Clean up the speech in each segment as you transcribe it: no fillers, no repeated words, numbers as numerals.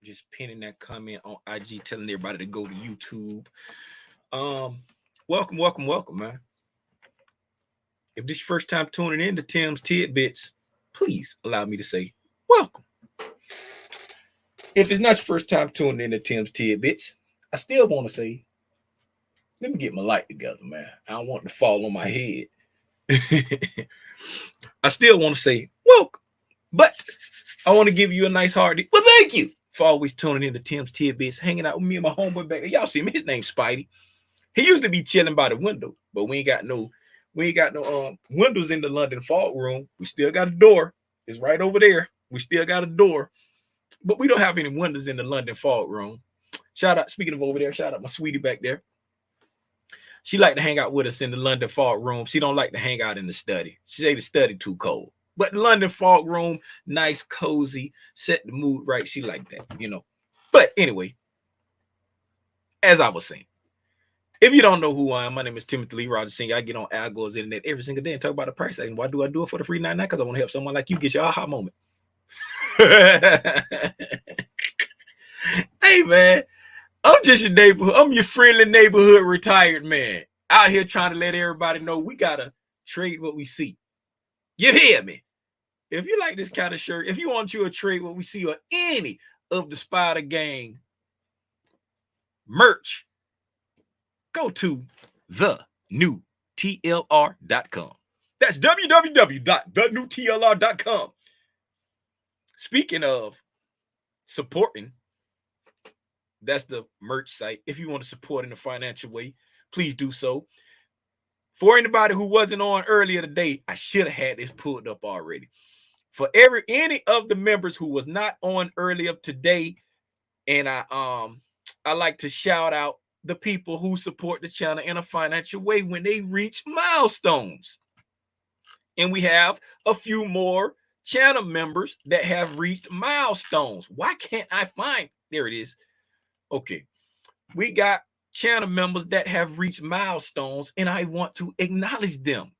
just pinning that comment on IG, telling everybody to go to YouTube. Welcome, man. If this is your first time tuning in to Tim's Tidbits, please allow me to say welcome. If it's not your first time tuning in to Tim's Tidbits, I still want to say, let me get my light together, man. I don't want it to fall on my head. I still want to say welcome, but I want to give you a nice hearty. Well, thank you for always tuning in to Tim's Tidbits, hanging out with me and my homeboy back there. Y'all see him? His name's Spidey. He used to be chilling by the window, but we ain't got no windows in the London Fog Room. We still got a door. It's right over there. We still got a door, but we don't have any windows in the London Fog Room. Shout out, speaking of over there, shout out my sweetie back there. She like to hang out with us in the London Fog Room. She don't like to hang out in the study. She say the study too cold. But the London Fog Room, nice, cozy, set the mood right. She like that, you know. But anyway, as I was saying, if you don't know who I am, my name is Timothy Lee Rogers Sr. I get on Algo's internet every single day and talk about the price action. Why do I do it for the free 99? Because I want to help someone like you get your aha moment. Hey, man. I'm just your neighborhood. I'm your friendly neighborhood retired man out here trying to let everybody know we gotta trade what we see. You hear me? If you like this kind of shirt, if you want you to trade what we see or any of the Spider Gang merch, go to thenewtlr.com. That's www.thenewtlr.com. Speaking of supporting, that's the merch site. If you want to support in a financial way, please do so. For anybody who wasn't on earlier today, I should have had this pulled up already. For any of the members who was not on earlier today, and I like to shout out the people who support the channel in a financial way when they reach milestones. And we have a few more channel members that have reached milestones. Why can't I find? There it is. Okay, we got channel members that have reached milestones, and I want to acknowledge them.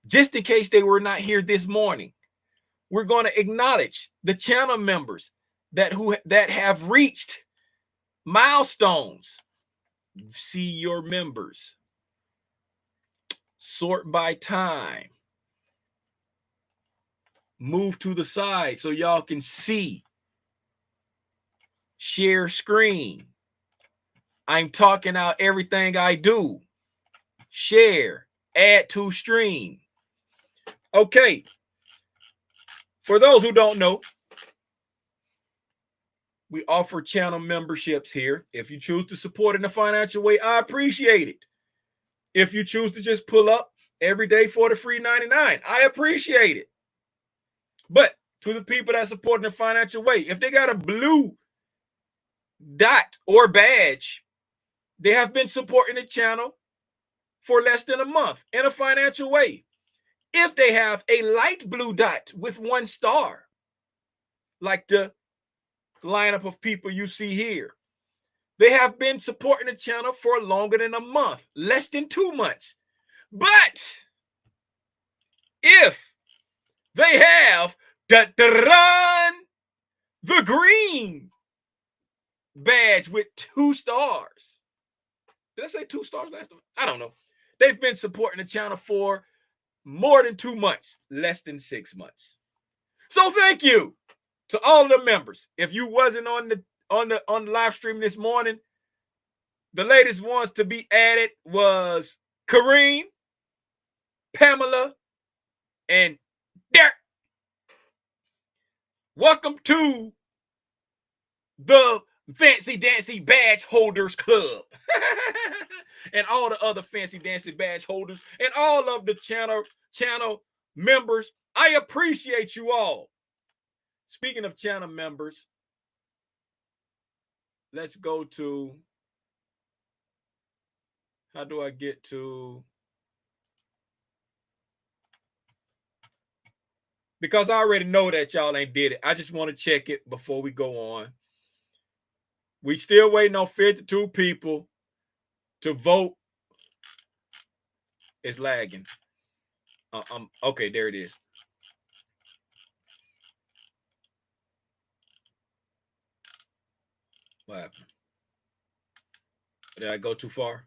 Just in case they were not here this morning, we're going to acknowledge the channel members that have reached milestones. See your members. Sort by time. Move to the side so y'all can see. Share screen. I'm talking out everything I do. Share. Add to stream. Okay. For those who don't know, we offer channel memberships here. If you choose to support in a financial way, I appreciate it. If you choose to just pull up every day for the free 99, I appreciate it. But to the people that support in a financial way, if they got a blue dot or badge, they have been supporting the channel for less than a month in a financial way. If they have a light blue dot with 1 star, like the lineup of people you see here, they have been supporting the channel for longer than a month, less than 2 months. But if they have the green badge with 2 stars. Did I say 2 stars last time? I don't know. They've been supporting the channel for more than 2 months, less than 6 months. So thank you to all the members. If you wasn't on the live stream this morning, the latest ones to be added was Kareem, Pamela, and Derek. Welcome to the Fancy Dancy Badge Holders Club. And all the other Fancy Dancy Badge holders and all of the channel members. I appreciate you all. Speaking of channel members, let's go to, how do I get to, because I already know that y'all ain't did it. I just want to check it before we go on. We still waiting on 52 people to vote. It's lagging. Okay, there it is. What happened? Did I go too far?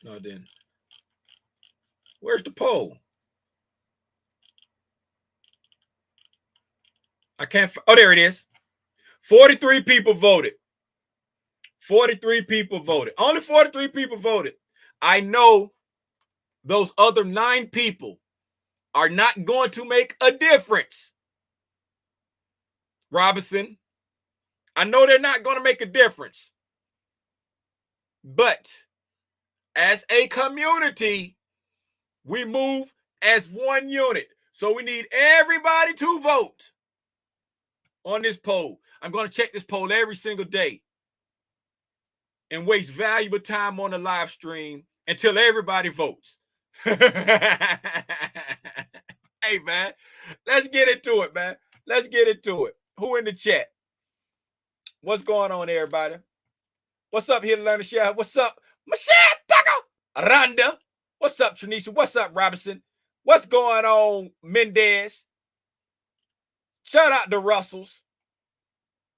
No, I didn't. Where's the poll? I can't. Oh, there it is. 43 people voted. 43 people voted. Only 43 people voted. I know those other 9 people are not going to make a difference. Robinson, I know they're not going to make a difference. But as a community, we move as one unit. So we need everybody to vote on this poll. I'm going to check this poll every single day and waste valuable time on the live stream until everybody votes. Hey, man, let's get into it, man. Let's get into it. Who in the chat? What's going on, everybody? What's up, here to learn to share? What's up, Michelle Tucker? Rhonda. What's up, Tranisha? What's up, Robinson? What's going on, Mendez? Shout out to Russells.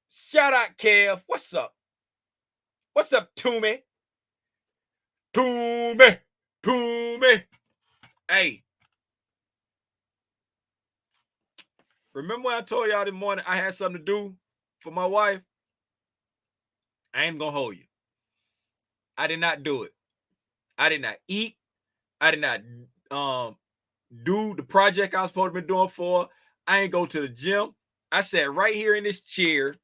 Shout out, Kev. What's up? What's up, Toomey? Toomey. Hey. Remember when I told y'all this morning I had something to do for my wife? I ain't gonna hold you. I did not do it. I did not eat. I did not do the project I was supposed to be doing for. I ain't go to the gym. I sat right here in this chair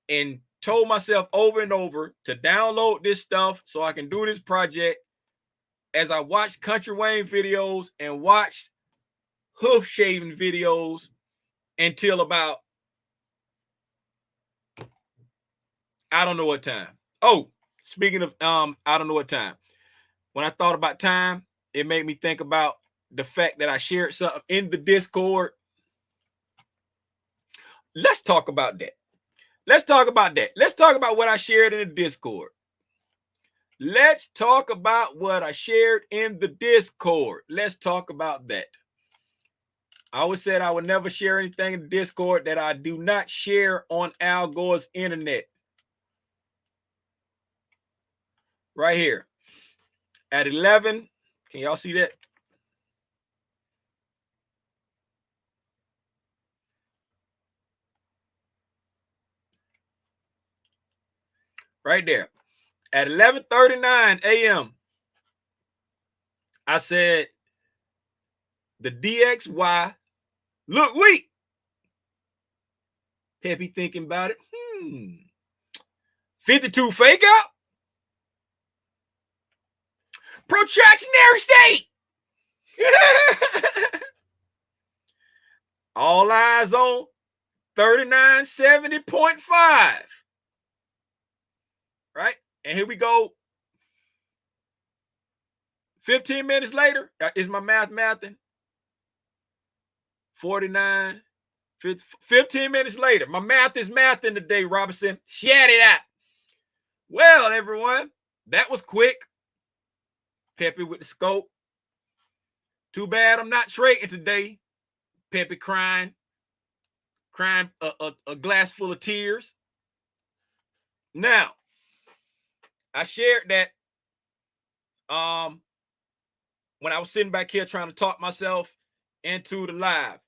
and told myself over and over to download this stuff so I can do this project as I watched Country Wayne videos and watched hoof shaving videos until about, I don't know what time. Oh, speaking of I don't know what time. When I thought about time, it made me think about the fact that I shared something in the Discord. Let's talk about that. Let's talk about that. Let's talk about what I shared in the Discord. Let's talk about what I shared in the Discord. Let's talk about that. I always said I would never share anything in the Discord that I do not share on Al Gore's internet. Right here. At 11, can y'all see that? Right there. At 11:39 a.m., I said, the DXY look weak. Peppy thinking about it. 52 fake out. Protractionary state. All eyes on 3970.5. Right? And here we go. 15 minutes later, is my mathing? 49, 15 minutes later. My math is mathing today, Robinson. Shout it out. Well, everyone, that was quick. Peppy with the scope. Too bad I'm not trading today. Peppy crying a glass full of tears. Now, I shared that when I was sitting back here trying to talk myself into the live.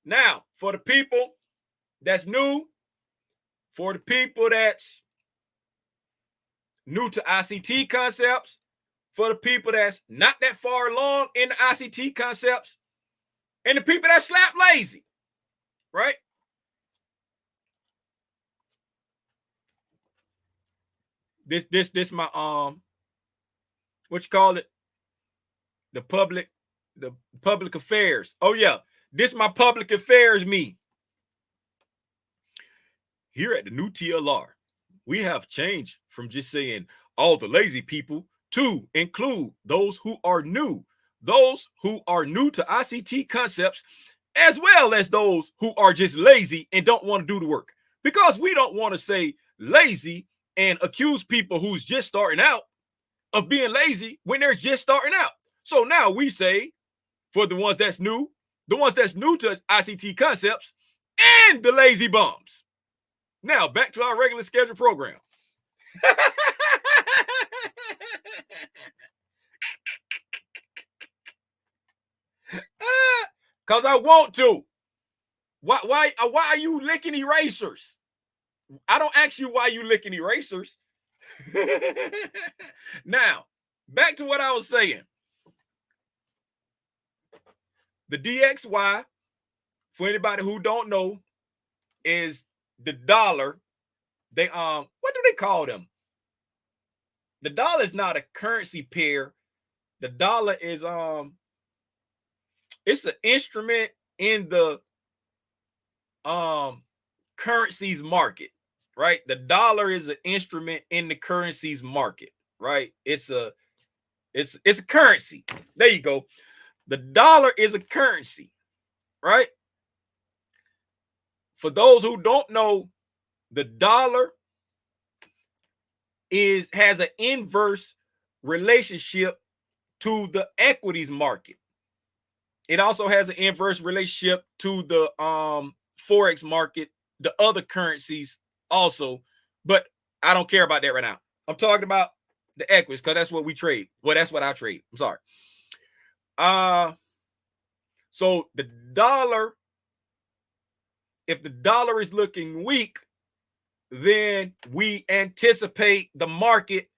Now, for the people that's new, for the people that's new to ICT concepts, for the people that's not that far along in the ICT concepts, and the people that slap lazy, right? This my what you call it? The public affairs. Oh yeah, this my public affairs me. Here at the new TLR, we have changed from just saying all the lazy people to include those who are new to ICT concepts, as well as those who are just lazy and don't want to do the work. Because we don't want to say lazy and accuse people who's just starting out of being lazy when they're just starting out. So now we say, for the ones that's new to ICT concepts, and the lazy bums. Now, back to our regular scheduled program. Because I want to. Why are you licking erasers? I don't ask you why you licking erasers. Now, back to what I was saying. The DXY, for anybody who don't know, is the dollar. They what do they call them? The dollar is not a currency pair. The dollar is it's an instrument in the currencies market, right? The dollar is an instrument in the currencies market, right? It's a currency. There you go. The dollar is a currency, right? For those who don't know, the dollar has an inverse relationship to the equities market. It also has an inverse relationship to the forex market, the other currencies also, but I don't care about that right now. I'm talking about the equities because that's what we trade. Well, that's what I trade. I'm sorry. So the dollar, if the dollar is looking weak, then we anticipate the market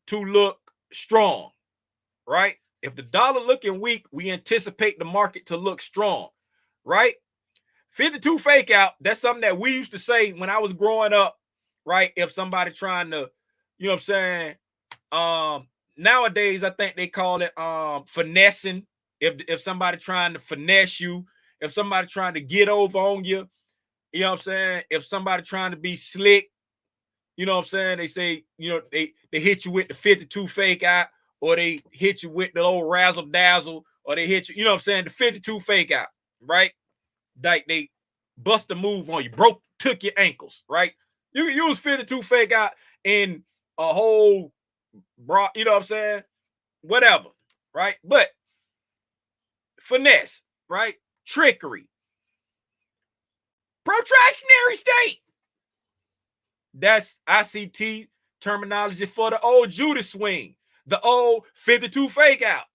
to look strong, right? If the dollar looking weak, we anticipate the market to look strong, right? 52 fake out, that's something that we used to say when I was growing up, right? If somebody trying to, you know what I'm saying? Nowadays, I think they call it finessing. If somebody trying to finesse you, if somebody trying to get over on you, you know what I'm saying? If somebody trying to be slick, you know what I'm saying? They say, you know, they hit you with the 52 fake out, or they hit you with the old razzle dazzle, or they hit you, you know what I'm saying? The 52 fake out, right? Like they bust a move on you, took your ankles, right? You can use 52 fake out in a whole, you know what I'm saying? Whatever, right? But finesse, right? Trickery, protractionary state. That's ICT terminology for the old Judas swing, the old 52 fake out,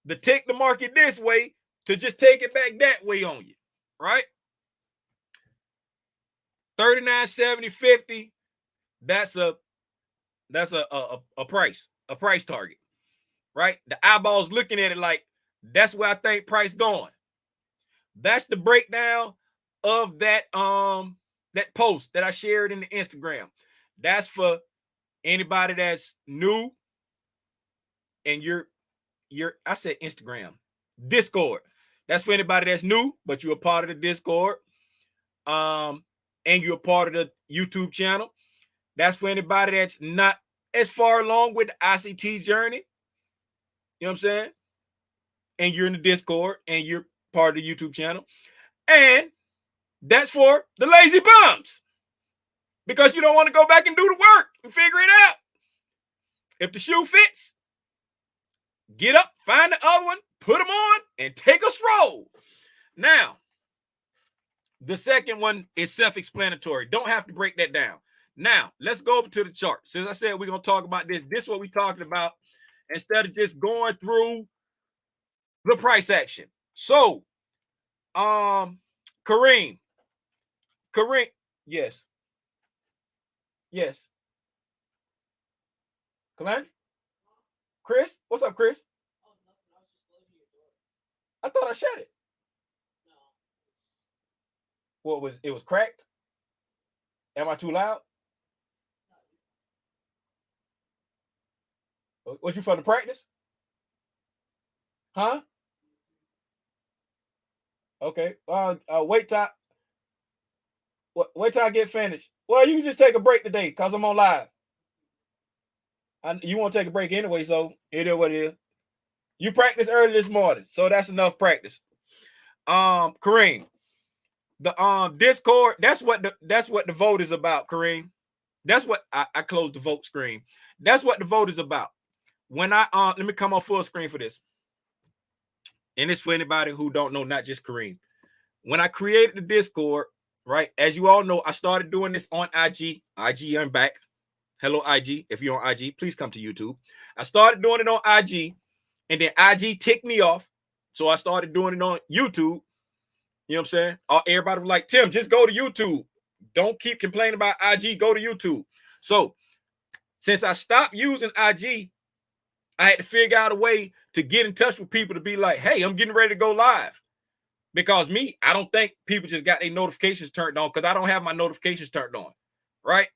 the take the market this way to just take it back that way on you, right? 39, 70, 50. That's a price target, right? The eyeballs looking at it like that's where I think price going. That's the breakdown of that that post that I shared in the Instagram. That's for anybody that's new and I said Instagram, Discord. That's for anybody that's new, but you're a part of the Discord. And you're a part of the YouTube channel. That's for anybody that's not as far along with the ICT journey. You know what I'm saying? And you're in the Discord and you're part of the YouTube channel. And that's for the lazy bums, because you don't want to go back and do the work and figure it out. If the shoe fits, get up, find the other one, put them on, and take a stroll. Now, the second one is self-explanatory. Don't have to break that down. Now, let's go over to the chart. Since I said we're going to talk about this, this is what we're talking about instead of just going through the price action. So, Kareem, yes. Come on. Chris, what's up, Chris? I thought I shut it. What was it? Was cracked? Am I too loud? What you from the practice? Huh? Okay. Wait till I get finished. Well, you can just take a break today because I'm on live. You want to take a break anyway, so it is what it is. You practiced early this morning, so that's enough practice. Kareem, the Discord, that's what the vote is about, Kareem. That's what I closed the vote screen. That's what the vote is about. When I let me come on full screen for this. And it's for anybody who don't know, not just Kareem. When I created the Discord, right? As you all know, I started doing this on IG. IG, I'm back. Hello, IG. If you're on IG, please come to YouTube. I started doing it on IG, and then IG ticked me off. So I started doing it on YouTube. You know what I'm saying? Everybody was like, Tim, just go to YouTube. Don't keep complaining about IG. Go to YouTube. So since I stopped using IG, I had to figure out a way to get in touch with people to be like, hey, I'm getting ready to go live. Because me, I don't think people just got their notifications turned on because I don't have my notifications turned on, right?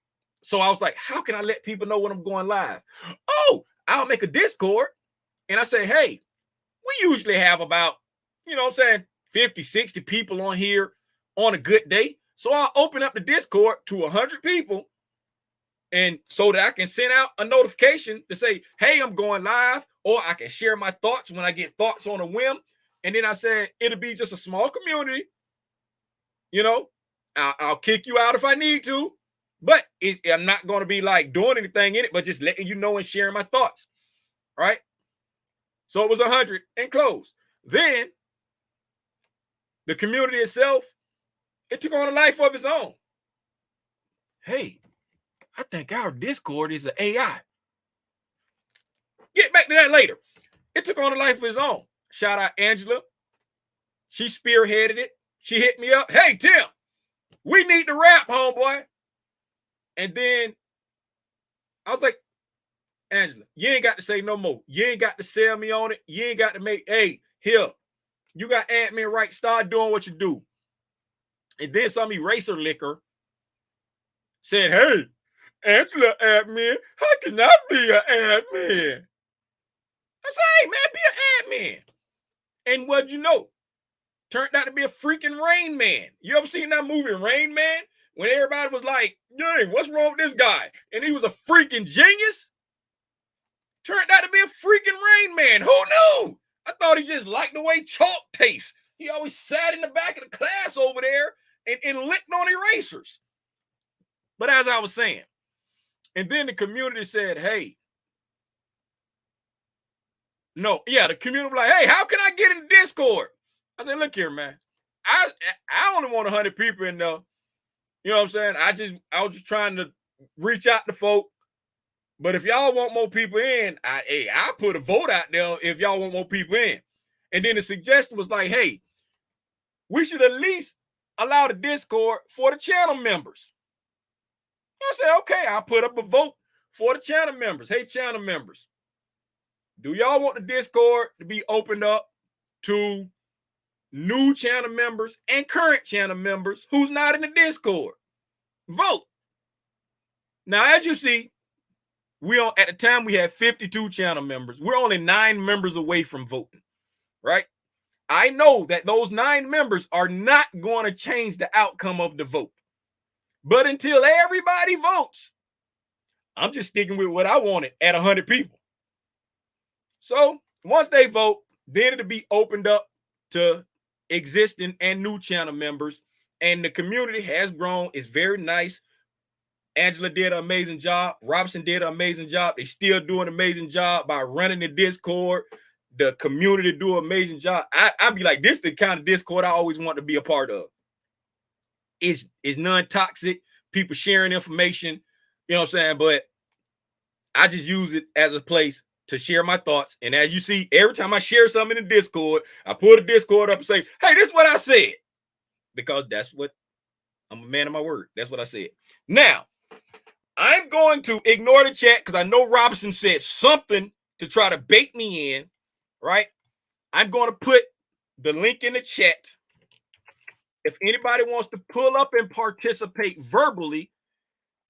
So I was like, how can I let people know when I'm going live? Oh, I'll make a Discord. And I say, hey, we usually have about, you know what I'm saying, 50, 60 people on here on a good day. So I'll open up the Discord to 100 people. And so that I can send out a notification to say, hey, I'm going live, or I can share my thoughts when I get thoughts on a whim. And then I said, it'll be just a small community. You know, I'll kick you out if I need to, but I'm not going to be like doing anything in it, but just letting you know and sharing my thoughts. Right. So it was 100 and closed. Then the community itself, it took on a life of its own. Hey, I think our Discord is an AI. Get back to that later. It took on a life of its own. Shout out Angela. She spearheaded it. She hit me up. Hey, Tim, we need to rap, homeboy. And then I was like, Angela, you ain't got to say no more. You ain't got to sell me on it. You ain't got to make, hey, here, you got admin right. Start doing what you do. And then some eraser liquor said, hey, Angela admin, how can I be an admin? I said, hey, man, be an admin. And what you know? Turned out to be a freaking Rain Man. You ever seen that movie Rain Man? When everybody was like, dang, what's wrong with this guy? And he was a freaking genius. Turned out to be a freaking Rain Man. Who knew? I thought he just liked the way chalk tastes. He always sat in the back of the class over there and licked on erasers. But as I was saying, and then the community said, hey, the community was like, hey, how can I get in Discord? I said, look here, man. I only want 100 people in there. You know what I'm saying? I was just trying to reach out to folk. But if y'all want more people in, I put a vote out there if y'all want more people in. And then the suggestion was like, hey, we should at least allow the Discord for the channel members. I said, okay, I'll put up a vote for the channel members. Hey, channel members, do y'all want the Discord to be opened up to new channel members and current channel members who's not in the Discord? Vote. Now, as you see, at the time we had 52 channel members. We're only 9 members away from voting, right? I know that those 9 members are not going to change the outcome of the vote. But until everybody votes, I'm just sticking with what I wanted at 100 people. So once they vote, then it'll be opened up to existing and new channel members. And the community has grown. It's very nice. Angela did an amazing job. Robinson did an amazing job. They still do an amazing job by running the Discord. The community do an amazing job. I'd be like, this is the kind of Discord I always want to be a part of. It's non-toxic. People sharing information. You know what I'm saying? But I just use it as a place to share my thoughts. And as you see, every time I share something in the Discord, I pull the Discord up and say, hey, this is what I said. Because I'm a man of my word. That's what I said. Now, I'm going to ignore the chat because I know Robinson said something to try to bait me in, right? I'm going to put the link in the chat. If anybody wants to pull up and participate verbally,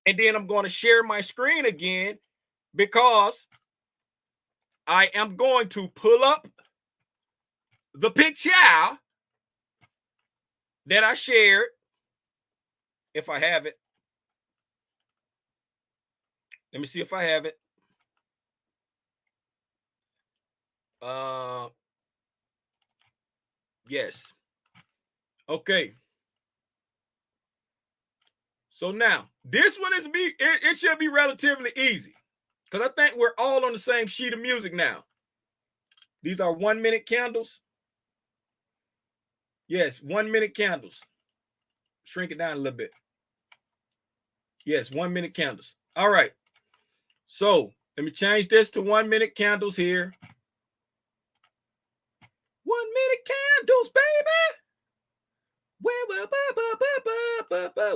and then I'm going to share my screen again because I am going to pull up the picture that I shared, if I have it. Let me see if I have it. Yes. Okay. So now this one it should be relatively easy because I think we're all on the same sheet of music now. These are 1-minute candles. Yes, 1-minute candles. Shrink it down a little bit. Yes, 1 minute candles. All right. So let me change this to 1 minute candles here. 1 minute candles, baby.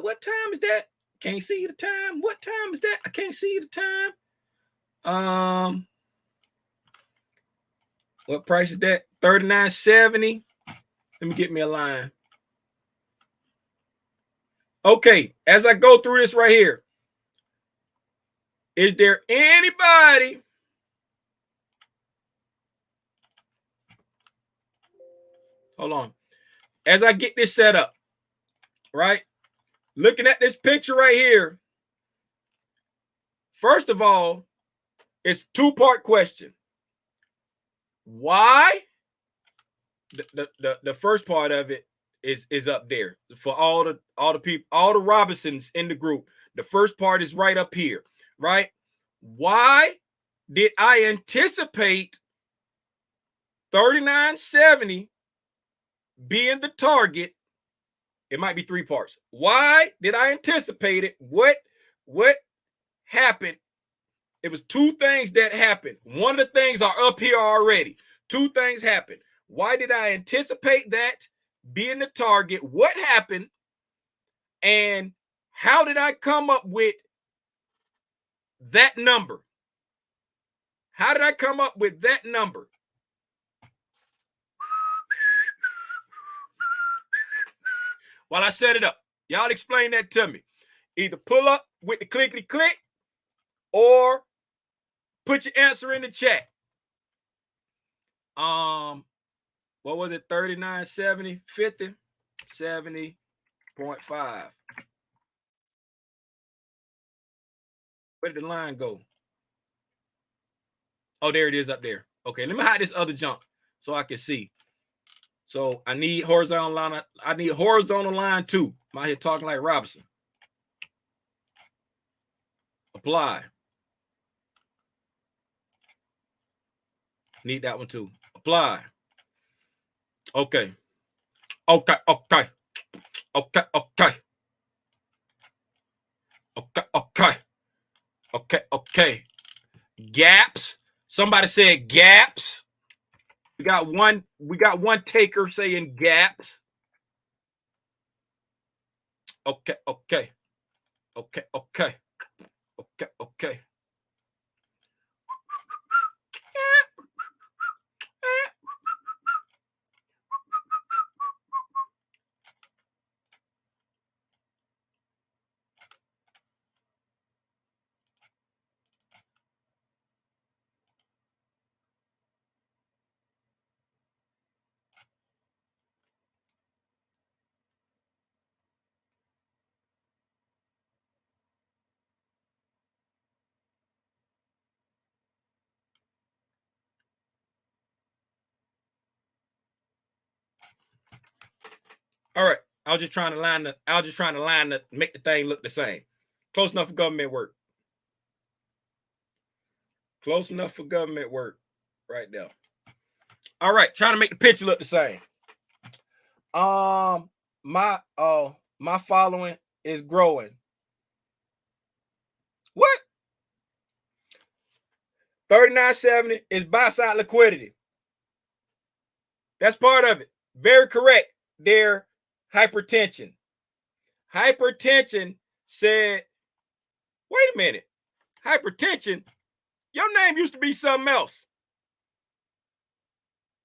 What time is that? Can't see the time. What time is that? I can't see the time. What price is that? $39.70. Let me get me a line. Okay, as I go through this right here, is there anybody hold on, as I get this set up, right? Looking at this picture right here, first of all, it's two-part question. Why? The first part of it is up there for all the people, all the Robinsons in the group. The first part is right up here, right? Why did I anticipate $39.70 being the target? It might be three parts. Why did I anticipate it? What happened? It was two things that happened. One of the things are up here already. Two things happened. Why did I anticipate that being the target? What happened? And how did I come up with that number? How did I come up with that number? While I set it up, y'all explain that to me. Either pull up with the clickety click or put your answer in the chat. What was it? 39.70, 50, 70.5. Where did the line go? Oh, there it is up there. Okay, let me hide this other junk so I can see. So I need horizontal line. I need horizontal line too. I'm out here talking like Robinson. Apply. Need that one too. Apply. Okay. Okay. Okay. Okay. Okay. Okay. Okay. Okay. Okay. Gaps. Somebody said gaps. We got one taker saying gaps. Okay. Okay. Okay. Okay. Okay. Okay. All right. I was just trying to make the thing look the same. Close enough for government work. Close enough for government work right there. All right, trying to make the picture look the same. My following is growing. What? 39.70 is buy side liquidity. That's part of it. Very correct. Their hypertension. Hypertension said, wait a minute. Hypertension, your name used to be something else.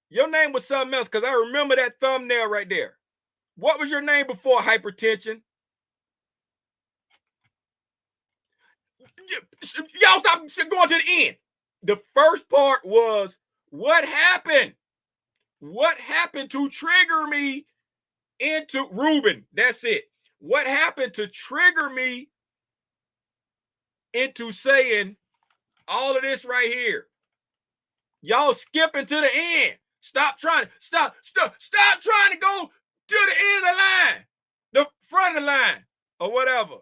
Your name was something else because I remember that thumbnail right there. What was your name before hypertension? Y'all stop going to the end. The first part was what happened? What happened to trigger me into Ruben? That's it. What happened to trigger me into saying all of this right here? Y'all skipping to the end. Stop trying to go to the end of the line, the front of the line, or whatever.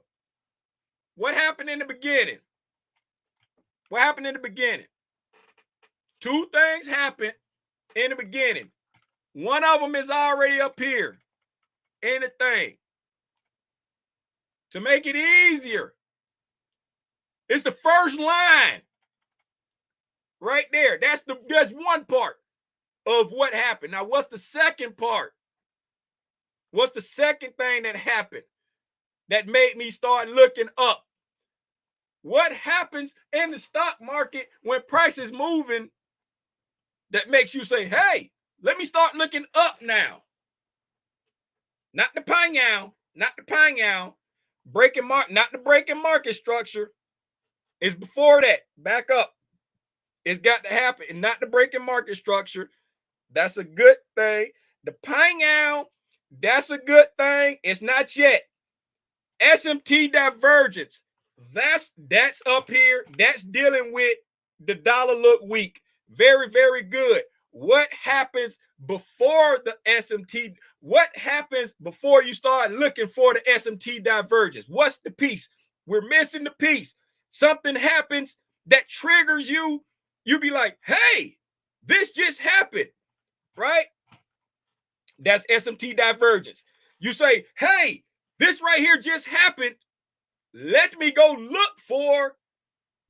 What happened in the beginning? What happened in the beginning? Two things happened in the beginning. One of them is already up here in the thing. to make it easier. It's the first line right there. That's one part of what happened. Now, what's the second part? What's the second thing that happened that made me start looking up? What happens in the stock market when price is moving that makes you say, hey, let me start looking up now? Not the pang-yow, not the pang-yow. Not the breaking market structure. It's before that. Back up. It's got to happen. And not the breaking market structure. That's a good thing. The pang-yow, that's a good thing. It's not yet. SMT divergence. That's up here. That's dealing with the dollar look weak. Very, very good. What happens before the SMT? What happens before you start looking for the SMT divergence? What's the piece? We're missing the piece. Something happens that triggers you. You be like, hey, this just happened, right? That's SMT divergence. You say, hey, this right here just happened. Let me go look for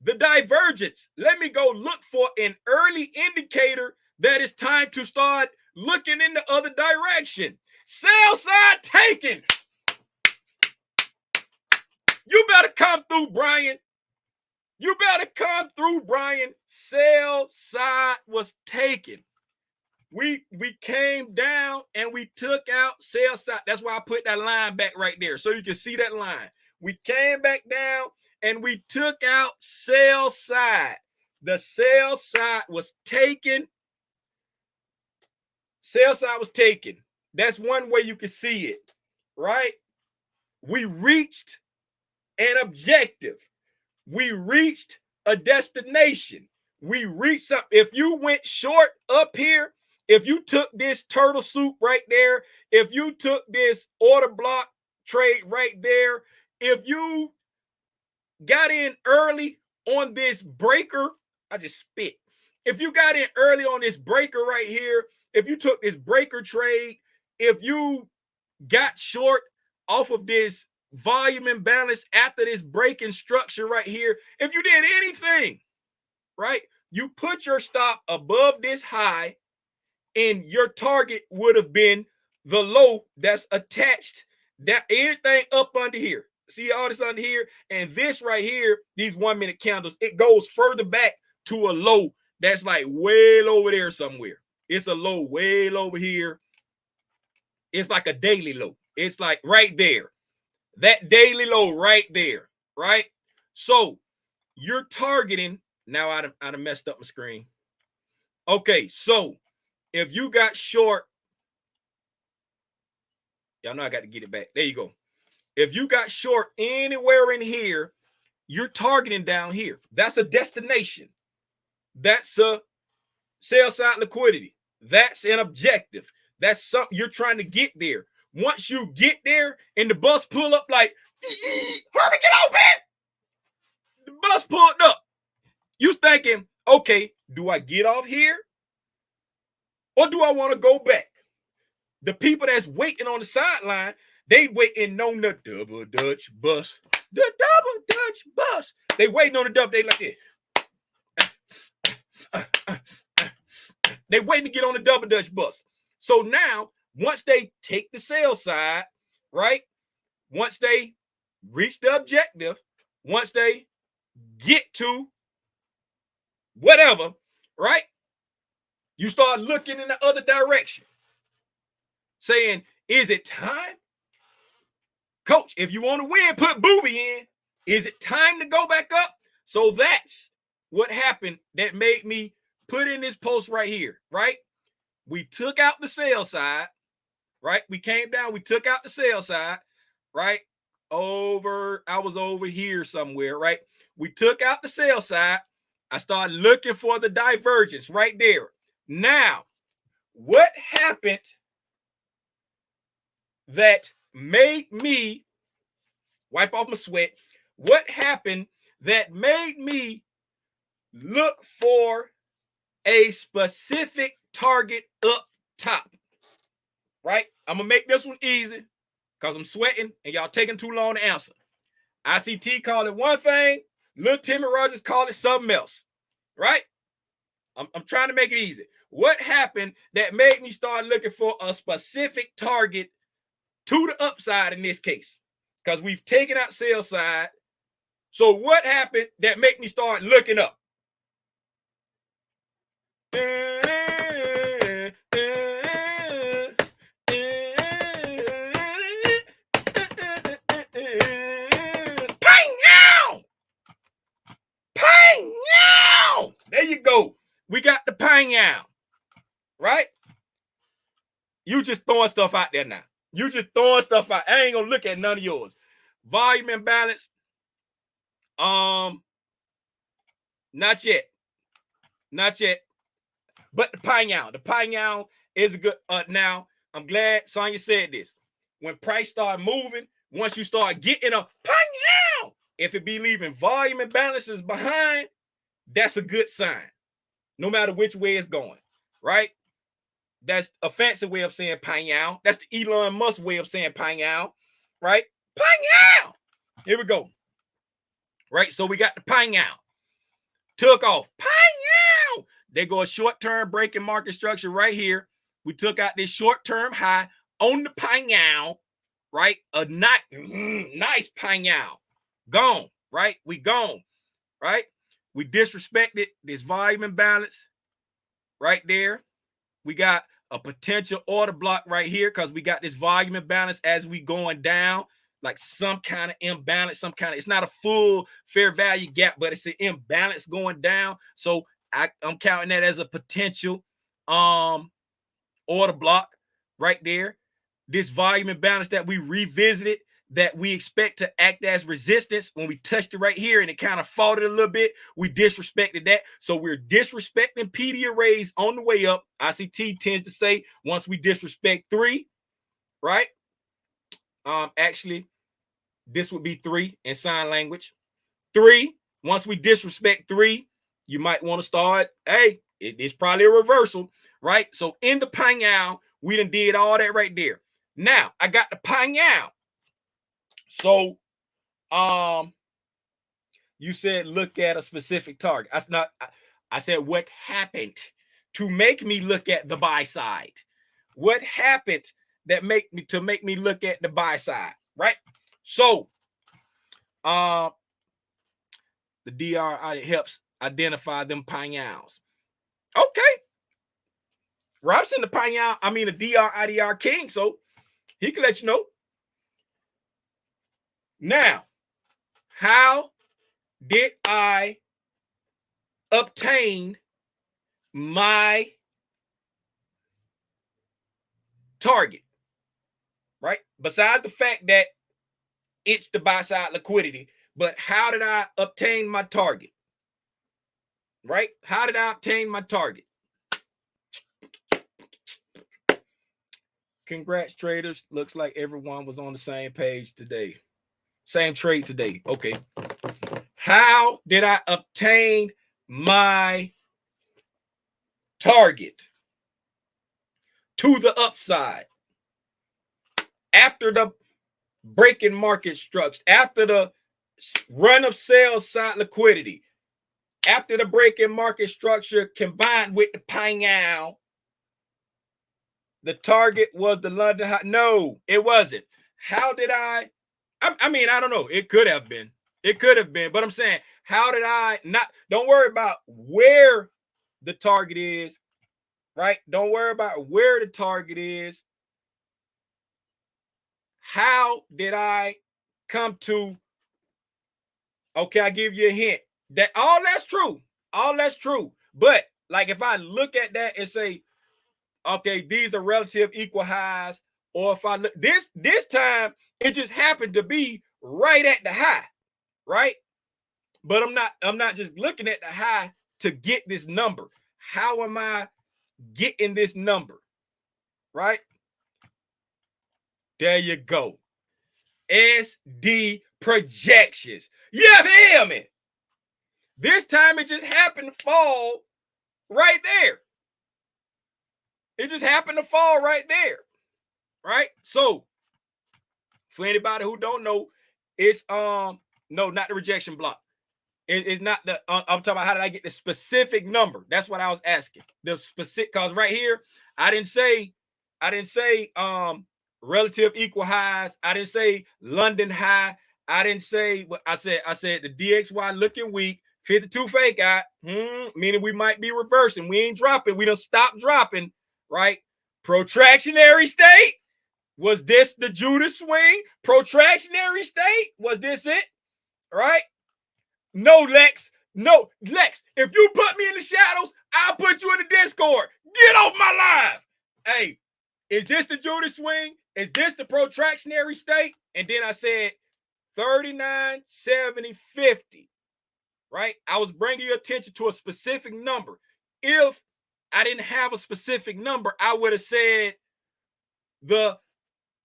the divergence. Let me go look for an early indicator that it's time to start looking in the other direction. Sell side taken. You better come through, Brian. You better come through, Brian. Sell side was taken. We came down and we took out sell side. That's why I put that line back right there so you can see that line. We came back down and we took out sell side. The sell side was taken. Sell side was taken. That's one way you can see it, right? We reached an objective. We reached a destination. We reached something. If you went short up here, if you took this turtle soup right there, if you took this order block trade right there, if you got in early on this breaker, I just spit. If you got in early on this breaker right here, if you took this breaker trade, if you got short off of this volume imbalance after this breaking structure right here, if you did anything, right, you put your stop above this high and your target would have been the low that's attached, that anything up under here. See all this under here? And this right here, these 1 minute candles, it goes further back to a low that's like way over there somewhere. It's a low way over here. It's like a daily low. It's like right there. That daily low right there, right? So you're targeting. Now I done messed up my screen. Okay, so if you got short, y'all know I got to get it back. There you go. If you got short anywhere in here, you're targeting down here. That's a destination. That's a sell side liquidity. That's an objective. That's something you're trying to get there. Once you get there and the bus pull up like, hurry, get off, man. The bus pulled up. You thinking, okay, do I get off here? Or do I want to go back? The people that's waiting on the sideline, they waiting on the double Dutch bus. The double Dutch bus. They waiting on the double. They like this. They waiting to get on the double Dutch bus. So now, once they take the sell side, right? Once they reach the objective, once they get to whatever, right? You start looking in the other direction, saying, is it time? Coach, if you want to win, put Booby in. Is it time to go back up? So that's what happened that made me put in this post right here, right? We took out the sell side, right? We came down, we took out the sell side, right? I was over here somewhere, right? We took out the sell side. I started looking for the divergence right there. Now, what happened that made me wipe off my sweat? What happened that made me look for a specific target up top? Right? I'm going to make this one easy because I'm sweating and y'all taking too long to answer. ICT call it one thing, Lil Timmy Rogers call it something else, right? I'm trying to make it easy. What happened that made me start looking for a specific target to the upside in this case? Because we've taken out sell side. So what happened that made me start looking up? There you go. We got the pang out, right? You just throwing stuff out there now. You just throwing stuff out. I ain't gonna look at none of yours. Volume imbalance. Not yet. Not yet. But the pang out. The pang out is a good. Now I'm glad Sonya said this. When price start moving, once you start getting a pang out, if it be leaving volume imbalances behind, that's a good sign. No matter which way it's going, right? That's a fancy way of saying pang out. That's the Elon Musk way of saying pang out, right? Pang out. Here we go. Right, so we got the pang out. Took off. Pang out. There goes short-term breaking market structure right here. We took out this short-term high on the pang out, right? A nice pang out. Gone, right? We gone, right? We disrespected this volume imbalance right there. We got a potential order block right here because we got this volume imbalance as we going down, like some kind of imbalance, some kind of, it's not a full fair value gap, but it's an imbalance going down. So I'm counting that as a potential order block right there. This volume imbalance that we revisited, that we expect to act as resistance when we touched it right here and it kind of faltered a little bit, we disrespected that. So we're disrespecting PD arrays on the way up. ICT tends to say once we disrespect 3, right? Actually, this would be 3 in sign language. 3, once we disrespect 3, you might want to start, hey, it's probably a reversal, right? So in the pang out, we done did all that right there. Now, I got the pang out. So, you said look at a specific target. That's not. I said what happened to make me look at the buy side. What happened that make me look at the buy side, right? So, the DR it helps identify them pang outs. Okay, Robson the pang out. I mean the DR IDR king, so he can let you know. Now, how did I obtain my target, right? Besides the fact that it's the buy side liquidity, but how did I obtain my target, right? How did I obtain my target? Congrats, traders. Looks like everyone was on the same page today. Same trade today. Okay. How did I obtain my target to the upside after the breaking market structure, after the run of sales side liquidity, after the breaking market structure combined with the pang out? The target was the London high. No, it wasn't. How did I mean, I don't know. It could have been. It could have been. But I'm saying, how did I not? Don't worry about where the target is, right? Don't worry about where the target is. How did I come to? Okay, I give you a hint. That all that's true. All that's true. But like if I look at that and say, okay, these are relative equal highs, or if I look this time, it just happened to be right at the high, right? But I'm not just looking at the high to get this number. How am I getting this number? Right? There you go. SD projections. Yeah, feel me? This time it just happened to fall right there. It just happened to fall right there. Right? So, for anybody who don't know, it's No, not the rejection block. It's not the. I'm talking about how did I get the specific number? That's what I was asking. The specific, cause right here I didn't say relative equal highs. I didn't say London high. I didn't say what I said. I said the DXY looking weak. 52 fake out, meaning we might be reversing. We ain't dropping. We don't stop dropping, right? Protractionary state. Was this the Judas swing? Protractionary state. Was this it? Right? No, Lex. No, Lex. If you put me in the shadows, I'll put you in the Discord. Get off my live. Hey, is this the Judas swing? Is this the protractionary state? And then I said 39, 70, 50. Right? I was bringing your attention to a specific number. If I didn't have a specific number, I would have said the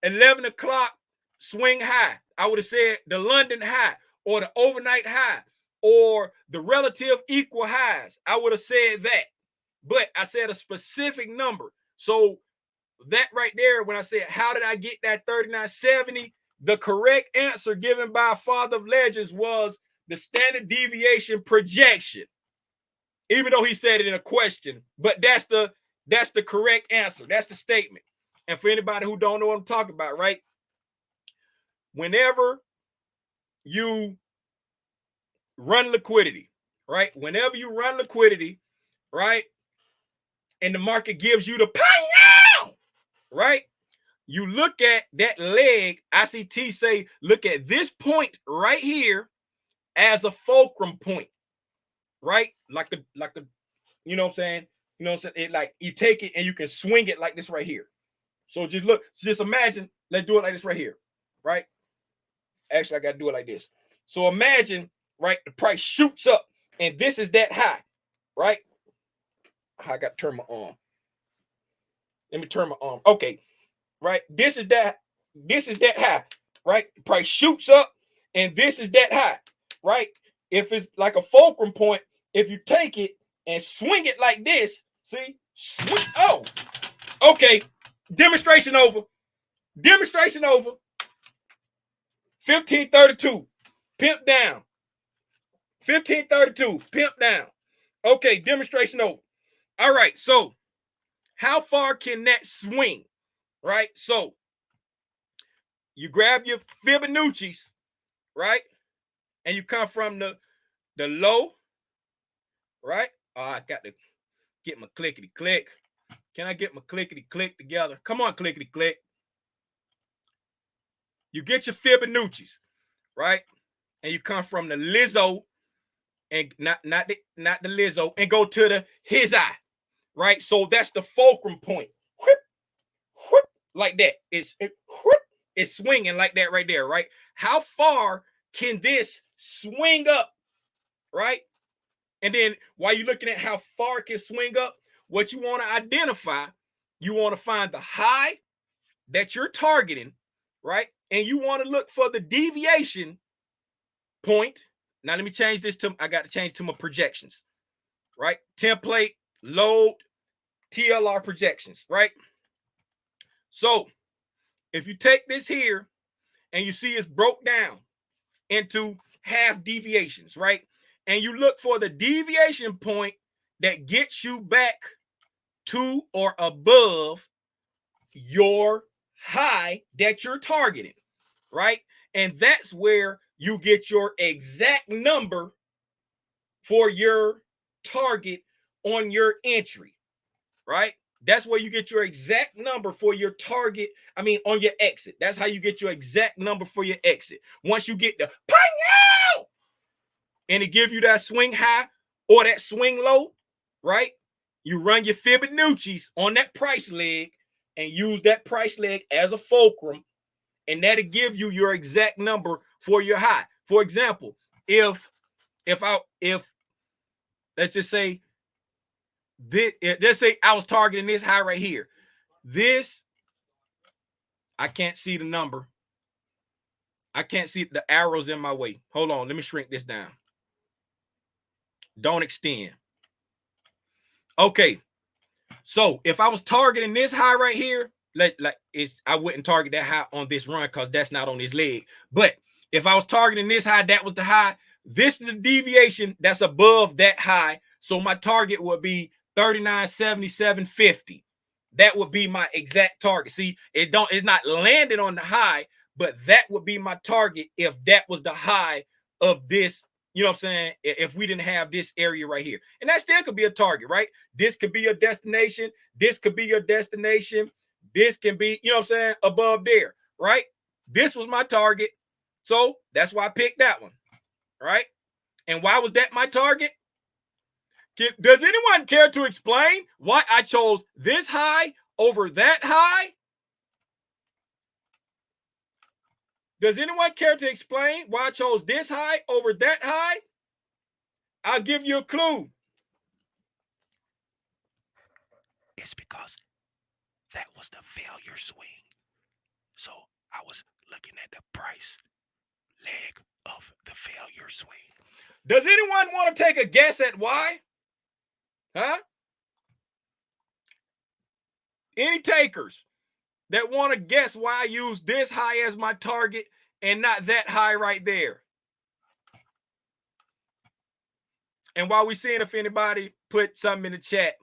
11 o'clock swing high. I would have said the London high or the overnight high or the relative equal highs. I would have said that. But I said a specific number. So that right there, when I said, how did I get that 3970? The correct answer given by Father of Legends was the standard deviation projection, even though he said it in a question, but that's the correct answer. That's the statement. And for anybody who don't know what I'm talking about, right? Whenever you run liquidity, right? Whenever you run liquidity, right? And the market gives you the pound, right? You look at that leg, ICT say, look at this point right here as a fulcrum point, right? Like a, you know what I'm saying? You know what I'm saying? It like you take it and you can swing it like this right here. So just imagine, let's do it like this right here, right? Actually, I got to do it like this. So imagine, right, the price shoots up and this is that high, right? I got to turn my arm. Let me turn my arm. Okay, right? This is that high, right? The price shoots up and this is that high. Right? If it's like a fulcrum point, if you take it and swing it like this, see? Swing. Oh, okay. Demonstration over. Demonstration over. 1532. Pimp down. 1532. Pimp down. Okay, demonstration over. All right, so how far can that swing? Right? So you grab your Fibonacci's, right? And you come from the low, right? Oh, I got to get my clickety click. Can I get my clickety click together? Come on, clickety click. You get your Fibonacci's, right? And you come from the Lizzo and not the Lizzo and go to the his eye, right? So that's the fulcrum point. Whoop, whoop, like that. It's swinging like that right there, right? How far can this swing up, right? And then while you're looking at how far it can swing up, what you want to identify, you want to find the high that you're targeting, right? And you want to look for the deviation point. Now, let me change this to, I got to change to my projections, right? Template, load, TLR projections, right? So if you take this here and you see it's broke down into half deviations, right? And you look for the deviation point that gets you back to or above your high that you're targeting, right? And that's where you get your exact number for your target on your entry, right? That's where you get your exact number for your target. I mean, on your exit. That's how you get your exact number for your exit. Once you get the pow, and it gives you that swing high or that swing low, right? You run your Fibonacci's on that price leg and use that price leg as a fulcrum, and that'll give you your exact number for your high. For example, if let's just say this, let's say I was targeting this high right here. This, I can't see the number. I can't see the arrows in my way. Hold on, let me shrink this down. Don't extend. Okay, so if I was targeting this high right here, I wouldn't target that high on this run because that's not on this leg. But If I was targeting this high, that was the high. This is a deviation that's above that high. So my target would be 39.7750. That would be my exact target. See, it's not landing on the high, but that would be my target if that was the high of this. You know what I'm saying? If we didn't have this area right here. And that still could be a target, right? This could be your destination. This could be your destination. This can be, you know what I'm saying, above there, right? This was my target. So that's why I picked that one, right? And why was that my target? Does anyone care to explain why I chose this high over that high? Does anyone care to explain why I chose this high over that high? I'll give you a clue. It's because that was the failure swing. So I was looking at the price leg of the failure swing. Does anyone want to take a guess at why? Huh? Any takers that want to guess why I use this high as my target and not that high right there? And while we're seeing if anybody put something in the chat,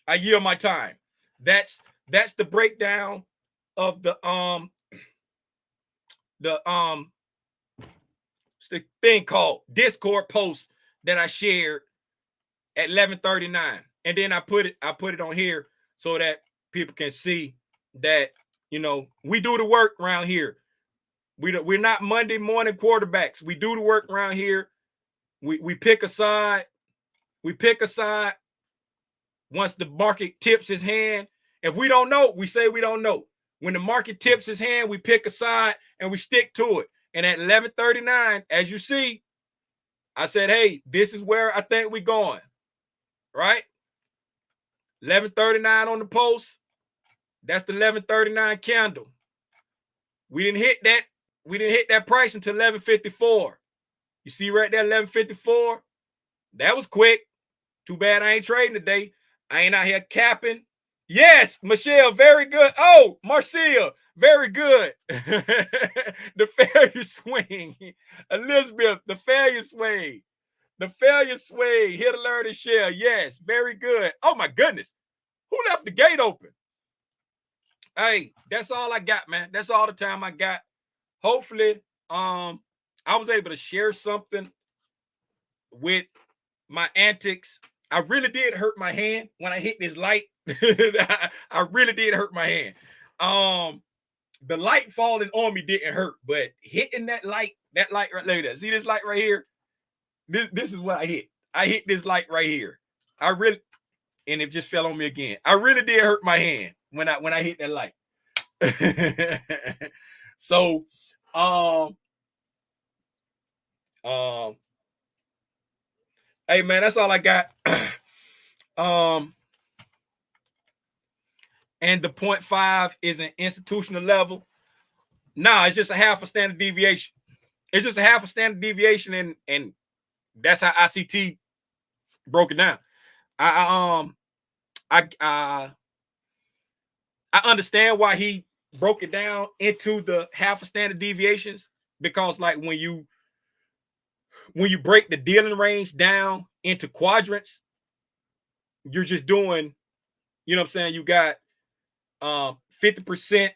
I yield my time. That's the breakdown of the thing called Discord post that I shared at 11:39, and then I put it on here so that people can see that, you know, we do the work around here. We're not Monday morning quarterbacks. We do the work around here. We pick a side. We pick a side once the market tips his hand. If we don't know, we say we don't know. When the market tips his hand, we pick a side and we stick to it. And at 11:39, as you see, I said, hey, this is where I think we're going. Right? 11:39 on the post. That's the 11:39 candle. We didn't hit that. We didn't hit that price until 11:54. You see right there, 11:54. That was quick. Too bad I ain't trading today. I ain't out here capping. Yes, Michelle, very good. Oh, Marcia, very good. The failure swing. Elizabeth, the failure swing. The failure swing. Hit alert and share. Yes, very good. Oh my goodness. Who left the gate open? Hey, that's all I got, man. That's all the time I got. Hopefully, I was able to share something with my antics. I really did hurt my hand when I hit this light. I really did hurt my hand. The light falling on me didn't hurt, but hitting that light right there. See this light right here? This is what I hit. I hit this light right here. And it just fell on me again. I really did hurt my hand when I hit that light. So, hey man, that's all I got. And the 0.5 is an institutional level. Nah, it's just a half a standard deviation. It's just a half a standard deviation, and that's how ICT broke it down. I understand why he broke it down into the half a standard deviations, because like when you break the dealing range down into quadrants, you're just doing, you know what I'm saying, you got 50%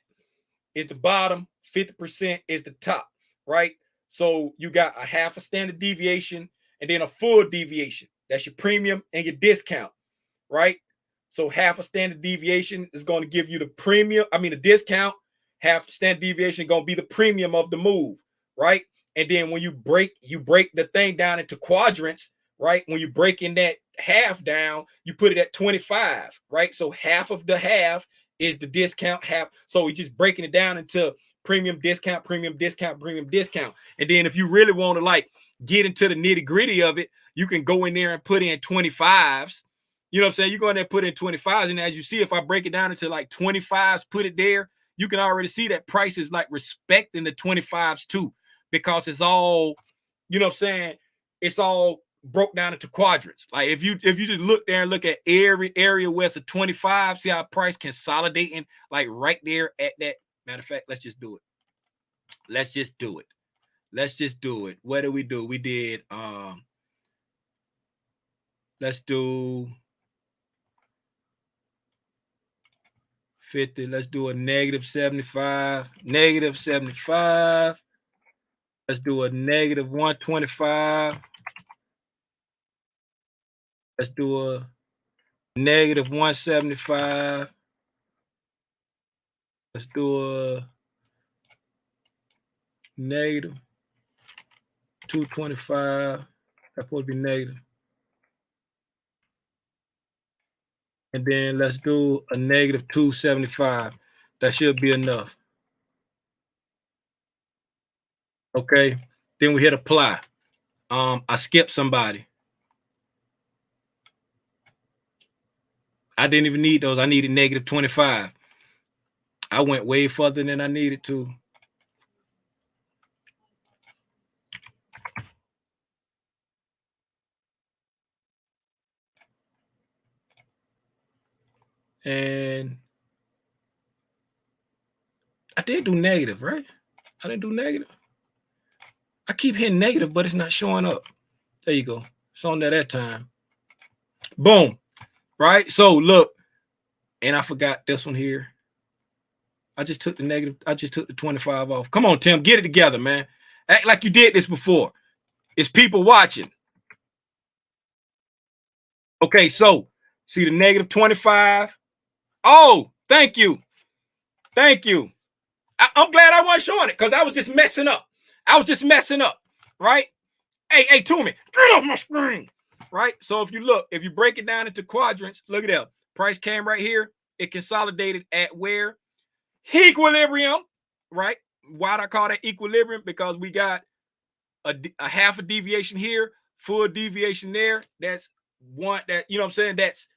is the bottom, 50% is the top, right? So you got a half a standard deviation and then a full deviation. That's your premium and your discount, right? So half a standard deviation is going to give you the premium, the discount. Half standard deviation is going to be the premium of the move, right? And then when you break the thing down into quadrants, right? When you break in that half down, you put it at 25, right? So half of the half is the discount, half. So we're just breaking it down into premium, discount, premium, discount, premium, discount. And then if you really want to like get into the nitty gritty of it, you can go in there and put in 25s. You know what I'm saying? You go in there and put in 25s. And as you see, if I break it down into like 25s, put it there, you can already see that price is like respecting the 25s too, because it's all, you know what I'm saying? It's all broke down into quadrants. Like if you just look there and look at every area where it's a 25, see how price consolidating like right there at that. Matter of fact, let's just do it. Let's just do it. Let's just do it. What did we do? We did let's do 50. Let's do a negative 75. Negative 75. Let's do a negative 125. Let's do a negative 175. Let's do a negative 225. That's supposed to be negative. And then let's do a negative 275. That should be enough. Okay. Then we hit apply. I skipped somebody. I didn't even need those. I needed negative 25. I went way further than I needed to. And I did do negative, right? I didn't do negative. I keep hitting negative, but it's not showing up. There you go. It's on there that time. Boom. Right? So look, and I forgot this one here. I just took the negative. I just took the 25 off. Come on, Tim, get it together, man. Act like you did this before. It's people watching. Okay, so see the negative 25. Oh, thank you. Thank you. I'm glad I wasn't showing it because I was just messing up. Right? Hey, Toomey, get off my screen. Right? So if you look, if you break it down into quadrants, look at that. Price came right here. It consolidated at where? Equilibrium. Right? Why'd I call that equilibrium? Because we got a half a deviation here, full deviation there. That's one that, you know what I'm saying? That's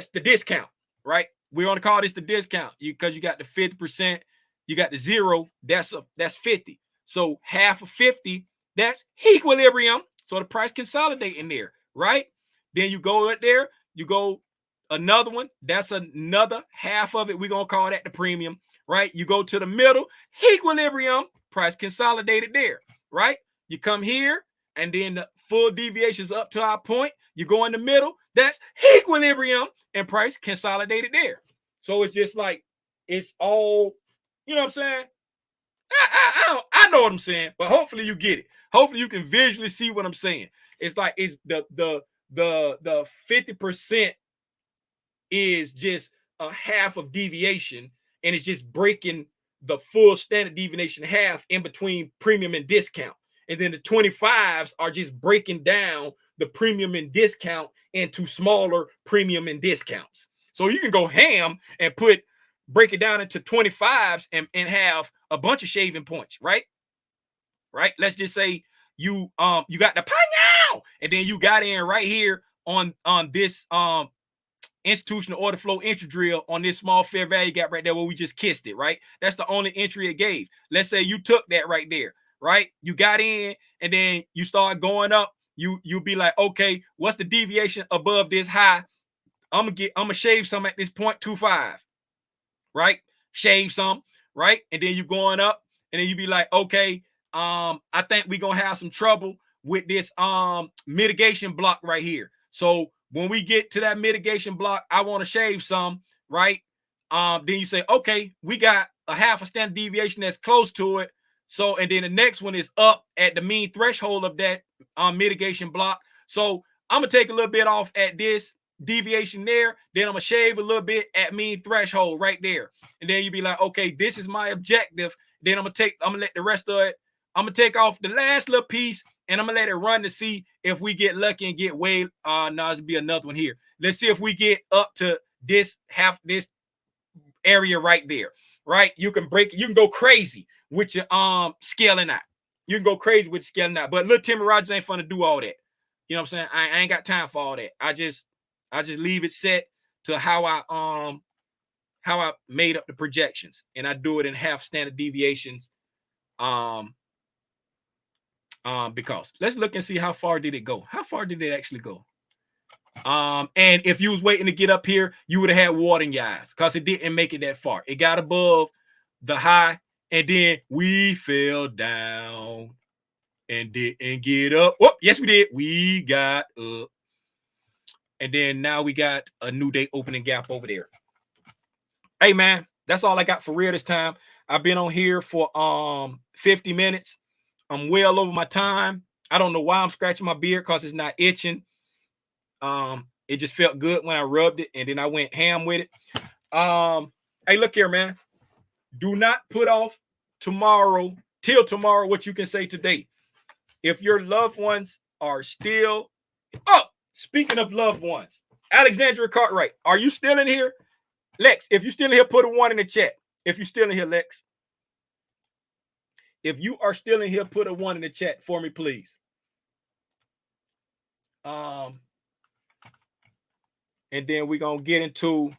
the discount, right? We want to call this the discount because you got the 50%, you got the 0, that's 50. So half of 50, that's equilibrium. So the price consolidate in there, right? Then you go right there, you go another one, that's another half of it. We're going to call that the premium, right? You go to the middle, equilibrium, price consolidated there, right? You come here, and then the full deviation is up to our point. You go in the middle, that's equilibrium, and price consolidated there. So it's just like, it's all, you know what I'm saying? I know what I'm saying, but hopefully you get it. Hopefully you can visually see what I'm saying. It's like it's the 50% is just a half of deviation, and it's just breaking the full standard deviation half in between premium and discount. And then the 25s are just breaking down the premium and discount into smaller premium and discounts. So you can go ham and break it down into 25s and have a bunch of shaving points, right? Right? Let's just say you got the pang, and then you got in right here on this institutional order flow entry drill on this small fair value gap right there where we just kissed it, right? That's the only entry it gave. Let's say you took that right there, right? You got in and then you start going up. You be like, okay, what's the deviation above this high? I'm gonna shave some at this 0.25, right? Shave some, right? And then you going up, and then you be like, okay, I think we're gonna have some trouble with this mitigation block right here. So when we get to that mitigation block, I want to shave some, right? Then you say, okay, we got a half a standard deviation that's close to it. So, and then the next one is up at the mean threshold of that mitigation block. So I'm gonna take a little bit off at this deviation there. Then I'm gonna shave a little bit at mean threshold right there. And then you be like, okay, this is my objective. Then I'm gonna let the rest of it, I'm gonna take off the last little piece, and I'm gonna let it run to see if we get lucky and get way. No, it's be another one here. Let's see if we get up to this area right there. Right, you can break it. You can go crazy with your scaling out. You can go crazy with scaling out. But little Timmy Rogers ain't fun to do all that. You know what I'm saying? I ain't got time for all that. I just leave it set to how I made up the projections, and I do it in half standard deviations. Because let's look and see how far did it go. How far did it actually go? And if you was waiting to get up here, you would have had water in your eyes because it didn't make it that far. It got above the high, And then we fell down and didn't get up. Oh, yes, we did. We got up. And then now we got a new day opening gap over there. Hey, man, that's all I got for real this time. I've been on here for 50 minutes. I'm well over my time. I don't know why I'm scratching my beard because it's not itching. It just felt good when I rubbed it, and then I went ham with it. Hey, look here, man. Do not put off tomorrow till tomorrow what you can say today. If your loved ones are still up, speaking of loved ones, Alexandria Cartwright, are you still in here? Lex, if you're still in here, put a 1 in the chat. If you're still in here, Lex. If you are still in here, put a 1 in the chat for me, please. And then we're going to get into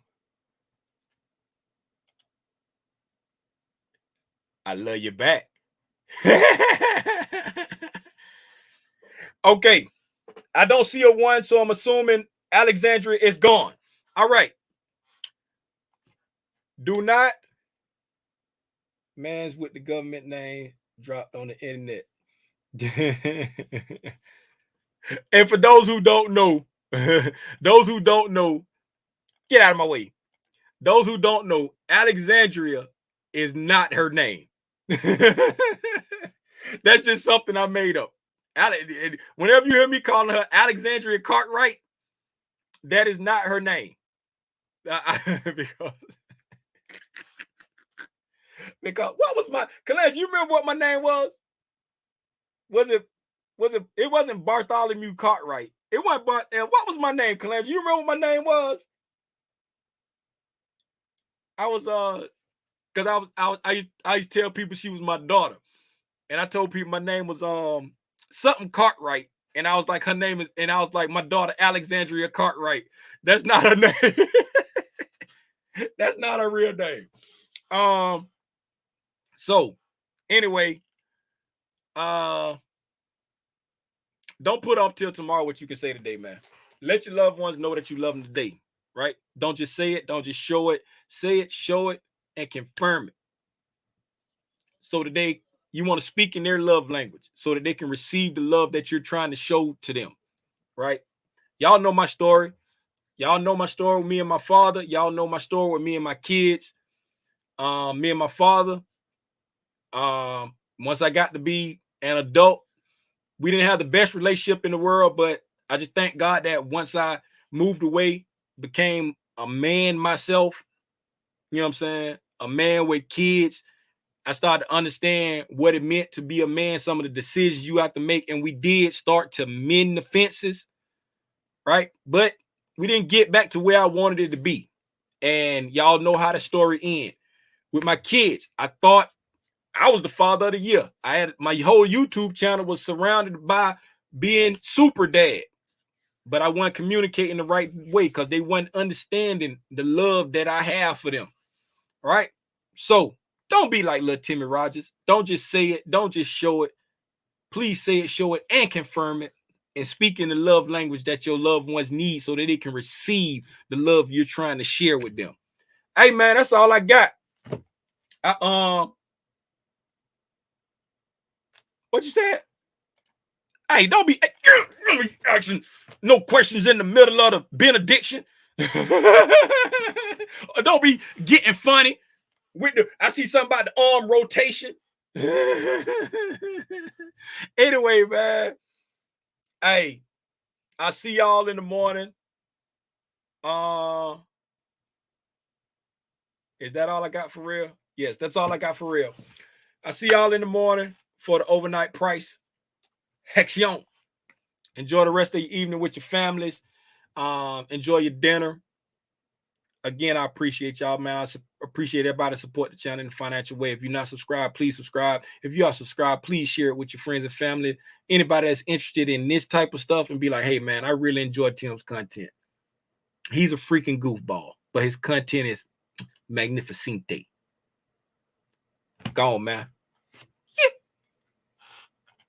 I love you back. Okay. I don't see a 1, so I'm assuming Alexandria is gone. All right. Do not. Man's with the government name dropped on the internet. And for those who don't know, get out of my way. Those who don't know, Alexandria is not her name. That's just something I made up. Whenever you hear me calling her Alexandria Cartwright, that is not her name. Because what was my Kalej, you remember what my name was? It wasn't Bartholomew Cartwright. It wasn't what was my name, Kalej? You remember what my name was? I was because I used to tell people she was my daughter. And I told people my name was something Cartwright. And I was like, her name is, and I was like, my daughter Alexandria Cartwright. That's not her name. That's not her real name. So anyway, don't put off till tomorrow what you can say today, man. Let your loved ones know that you love them today, right? Don't just say it, don't just show it. Say it, show it, and confirm it. So today you want to speak in their love language so that they can receive the love that you're trying to show to them, right? Y'all know my story. Y'all know my story with me and my father. Y'all know my story with me and my kids. Me and my father. Once I got to be an adult, we didn't have the best relationship in the world, but I just thank God that once I moved away, became a man myself, you know what I'm saying? A man with kids. I started to understand what it meant to be a man, some of the decisions you have to make. And we did start to mend the fences, right? But we didn't get back to where I wanted it to be. And y'all know how the story ends. With my kids, I thought I was the father of the year. I had my whole YouTube channel was surrounded by being super dad. But I wasn't communicating the right way because they weren't understanding the love that I have for them. Right? So don't be like little Timmy Rogers. Don't just say it. Don't just show it. Please say it, show it, and confirm it. And speak in the love language that your loved ones need so that they can receive the love you're trying to share with them. Hey, man, that's all I got. What you said? Hey, don't be asking no questions in the middle of the benediction. Don't be getting funny. I see something about the arm rotation. Anyway, man. Hey, I see y'all in the morning. Is that all I got for real? Yes, that's all I got for real. I see y'all in the morning for the overnight price. Hexion. Enjoy the rest of your evening with your families. Enjoy your dinner. Again, I appreciate y'all, man. I appreciate everybody support the channel in a financial way. If you're not subscribed, please subscribe. If you are subscribed, please share it with your friends and family. Anybody that's interested in this type of stuff and be like, hey, man, I really enjoy Tim's content. He's a freaking goofball, but his content is magnificente. Go on, man.